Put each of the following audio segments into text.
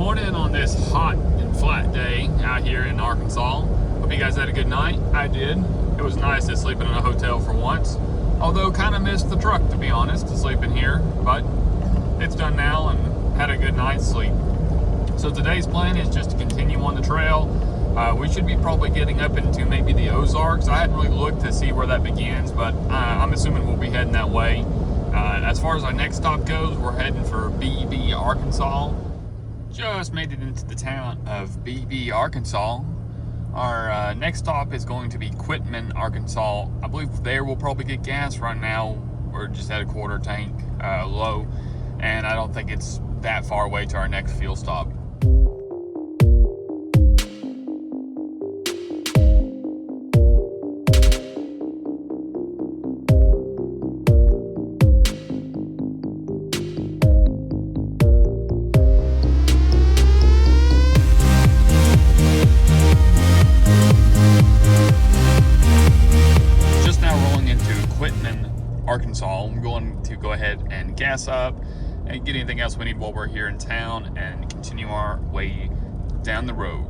morning on this hot and flat day out here in Arkansas. Hope you guys had a good night. I did. It was nice to sleep in a hotel for once. Although kind of missed the truck, to be honest, to sleep in here. But it's done now and had a good night's sleep. So today's plan is just to continue on the trail. We should be probably getting up into maybe the Ozarks. I hadn't really looked to see where that begins, but I'm assuming we'll be heading that way. As far as our next stop goes, we're heading for Beebe, Arkansas. Just made it into the town of Beebe, Arkansas. Our next stop is going to be Quitman, Arkansas. I believe there we'll probably get gas. Right now we're just at a quarter tank low, and I don't think it's that far away to our next fuel stop. Arkansas. I'm going to go ahead and gas up and get anything else we need while we're here in town and continue our way down the road.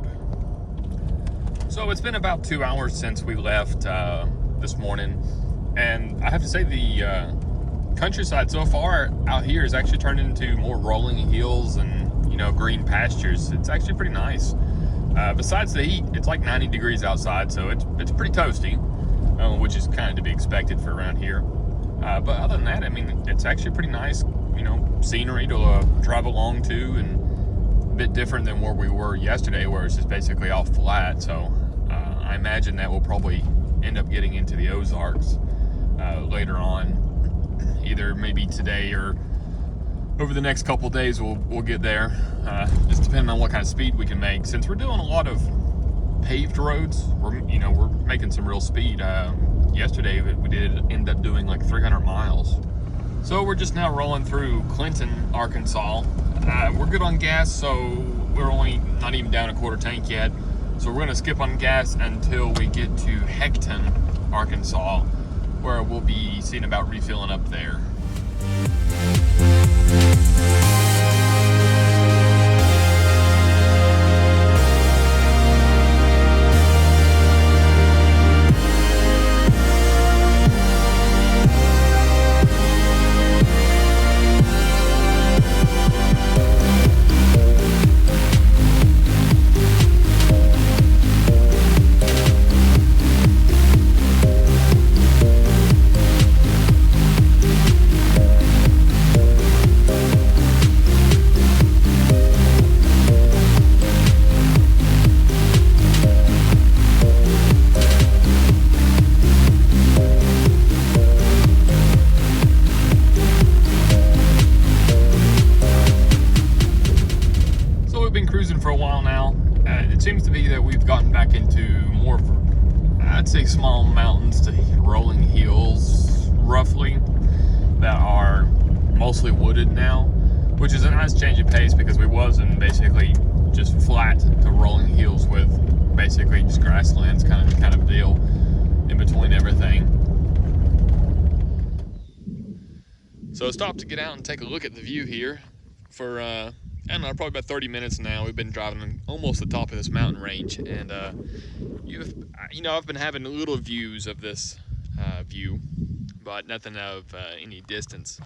So it's been about 2 hours since we left this morning, and I have to say the countryside so far out here has actually turned into more rolling hills and, you know, green pastures. It's actually pretty nice. Besides the heat, it's like 90 degrees outside, so it's pretty toasty, which is kind of to be expected for around here. But other than that, I mean, it's actually pretty nice, you know, scenery to drive along to, and a bit different than where we were yesterday, where it's just basically all flat. So I imagine that we'll probably end up getting into the Ozarks later on, either maybe today or over the next couple days. We'll get there, just depending on what kind of speed we can make. Since we're doing a lot of paved roads, we're making some real speed. Yesterday we did end up doing like 300 miles. So we're just now rolling through Clinton, Arkansas. We're good on gas, so we're only not even down a quarter tank yet. So we're gonna skip on gas until we get to Hecton, Arkansas, where we'll be seeing about refilling up there. For a while now. It seems to be that we've gotten back into more of, I'd say, small mountains to rolling hills, roughly, that are mostly wooded now, which is a nice change of pace, because we wasn't basically just flat to rolling hills with basically just grasslands kind of deal in between everything. So I stopped to get out and take a look at the view here for I don't know, probably about 30 minutes now. We've been driving almost the top of this mountain range, and I've been having little views of this view, but nothing of any distance.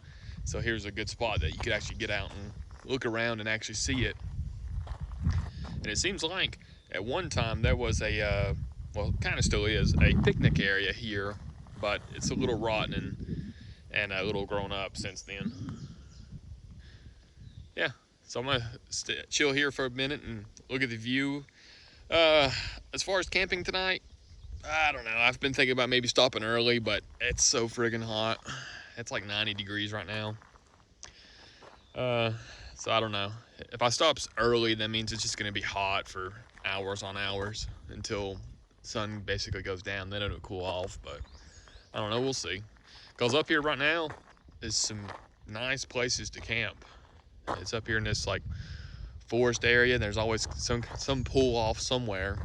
So here's a good spot that you could actually get out and look around and actually see it. And it seems like at one time there was a, well, kind of still is, a picnic area here, but it's a little rotten and a little grown up since then. Yeah. So I'm gonna chill here for a minute and look at the view. As far as camping tonight, I don't know. I've been thinking about maybe stopping early, but it's so friggin' hot. It's like 90 degrees right now. So I don't know. If I stop early, that means it's just gonna be hot for hours on hours until sun basically goes down. Then it'll cool off, but I don't know. We'll see. Because up here right now is some nice places to camp. It's up here in this like forest area. There's always some pull off somewhere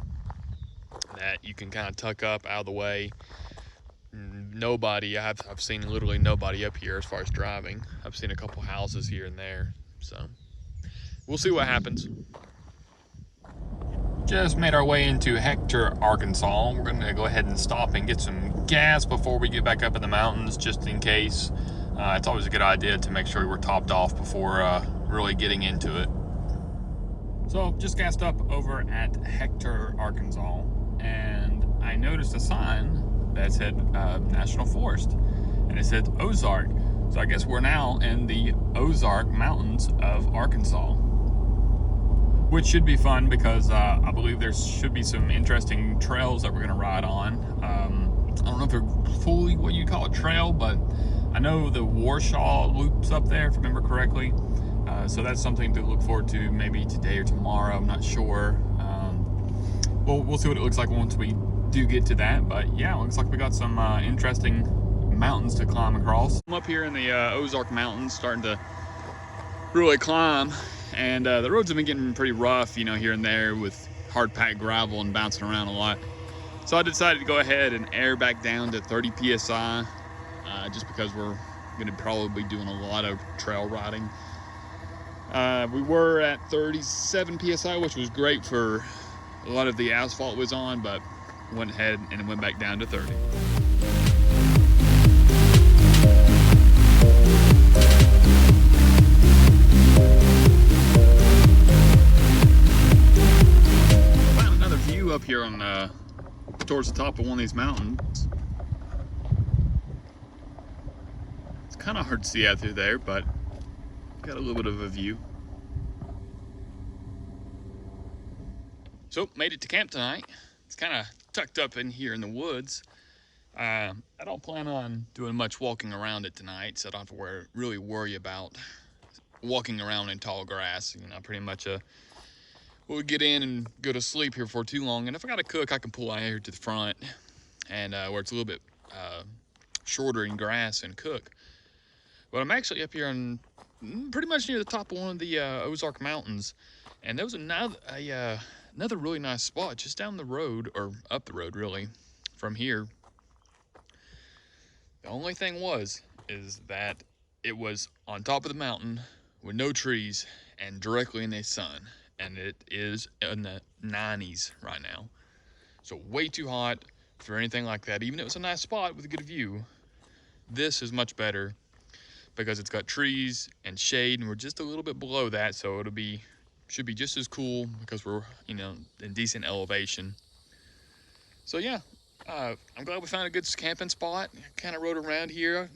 that you can kind of tuck up out of the way. Nobody, I've seen literally nobody up here as far as driving. I've seen a couple houses here and there. So we'll see what happens. Just made our way into Hector, Arkansas. We're gonna go ahead and stop and get some gas before we get back up in the mountains, just in case. It's always a good idea to make sure we're topped off before really getting into it. So just gassed up over at Hector, Arkansas, and I noticed a sign that said National Forest, and it said Ozark. So I guess we're now in the Ozark Mountains of Arkansas, which should be fun because I believe there should be some interesting trails that we're gonna ride on. I don't know if they're fully what you call a trail, but I know the Warshaw loop's up there, if I remember correctly. So that's something to look forward to maybe today or tomorrow, I'm not sure. We'll see what it looks like once we do get to that, but yeah, it looks like we got some interesting mountains to climb across. I'm up here in the Ozark Mountains, starting to really climb, and the roads have been getting pretty rough, you know, here and there with hard packed gravel and bouncing around a lot. So I decided to go ahead and air back down to 30 psi, just because we're gonna probably be doing a lot of trail riding. We were at 37 psi, which was great for a lot of the asphalt was on, but went ahead and went back down to 30. Found another view up here on towards the top of one of these mountains. It's kind of hard to see out through there, but got a little bit of a view. So made it to camp tonight. It's kind of tucked up in here in the woods. I don't plan on doing much walking around it tonight, so I don't have to really worry about walking around in tall grass. You know, pretty much we'll get in and go to sleep here for too long. And if I gotta cook, I can pull out here to the front and where it's a little bit shorter in grass and cook. But I'm actually up here on pretty much near the top of one of the Ozark Mountains, and there was another really nice spot just down the road, or up the road really, from here. The only thing is that it was on top of the mountain with no trees and directly in the sun, and it is in the 90s right now. So way too hot for anything like that. Even if it was a nice spot with a good view, this is much better because it's got trees and shade, and we're just a little bit below that, so should be just as cool because we're, you know, in decent elevation. So yeah, I'm glad we found a good camping spot. Kind of rode around here.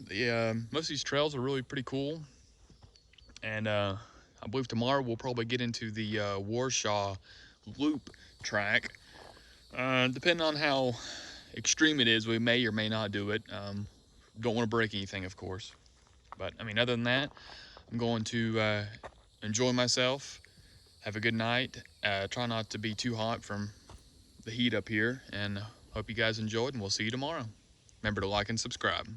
Most of these trails are really pretty cool, and I believe tomorrow we'll probably get into the Warshaw loop track. Depending on how extreme it is, we may or may not do it. Don't want to break anything, of course. But I mean, other than that, I'm going to enjoy myself, have a good night, try not to be too hot from the heat up here, and hope you guys enjoyed, and we'll see you tomorrow. Remember to like and subscribe.